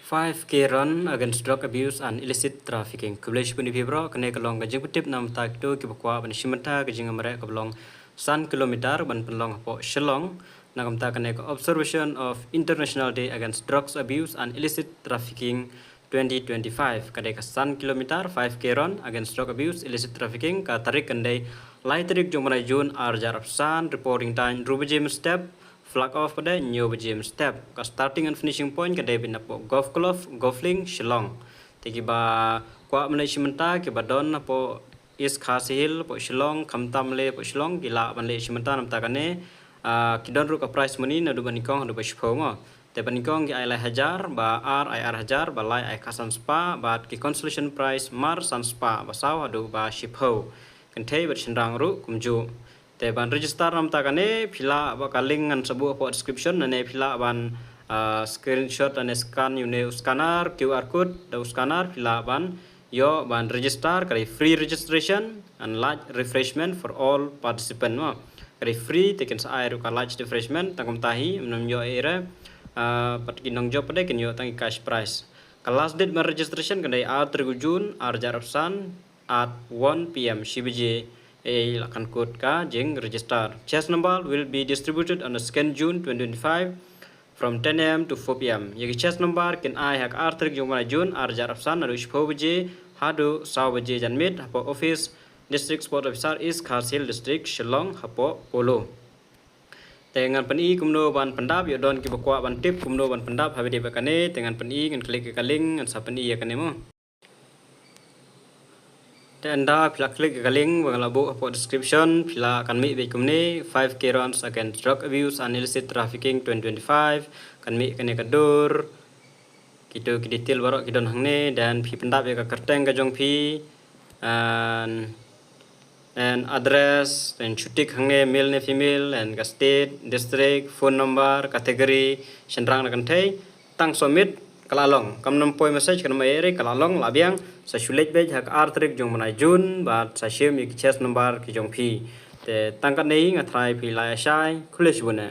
5K run against drug abuse and illicit trafficking. Kublish puni pibro kene kalong kajing kutip nam tak tu kibakwa ban shimata kajing amare kablong san kilometer ban penlong po Shillong nagam ta kene observation of International Day Against Drugs Abuse and Illicit Trafficking 2025 kade ka san kilometer 5K run against drug abuse illicit trafficking ka tarik kande lai tarik jomrai June arjarap san reporting time rubajim step flag off pada new bejim step ka starting and finishing point kade binapo golf club golfling Shillong tiki ba kwa management ke badon po is khasil po Shillong khamtamle po Shillong gila banle shimenta nam takane kidon ru ka price money na du banikong du bashpoma te banikong ki ai hajar ba ir hajar ba lai ai kasan spa ba ki consolation price mar san spa ba saw adu ba shipho kentei ba chinrang ru kumju te ban register nam takane phila ba ka link an sabu po description ne phila ban screenshot and scan you scanner QR code da scanner phila ban yo ban register kari free registration and large refreshment for all participant no kari free taken sa air ka large refreshment tangum tahi menam yo era pat kinong job pada kinyo tangi cash prize ka last date ban registration kandai 3 June arjarapsan at 1 PM CBJ lakan code ka jeng register chess number will be distributed on the 2nd June 2025 from 10 AM to 4 PM. Yagi chess number kin ai hak artrik jumana June arjar afsan adu shpo bje hadu saw bje janmit hapo office district sport officer is Kharsil district Shillong hapo polo. Dengan peni kumno ban pendap yo don ki bakwa ban tip kumno ban pendap habide bakane dengan peni ngan klik ke link ngan sa peni ya kanemo. Anda pila klik ke link bangala bu hapo description pila kan mi be kumne 5K runs against drug abuse and illicit trafficking 2025 kan mi kane kadur kita ki detail barok kidon hangne dan pi pendap ya ka kerteng ka jong pi and address and chutik hangne male ne female and ka state district phone number category sendrang na kan thei tang submit kalalong kam nam poi message kan mai re kalalong labiang sa sulet be hak artrik jong manai June ba sa shim ki chess number ki jong pi te tangkat nei ngathrai pi la shai khulish bune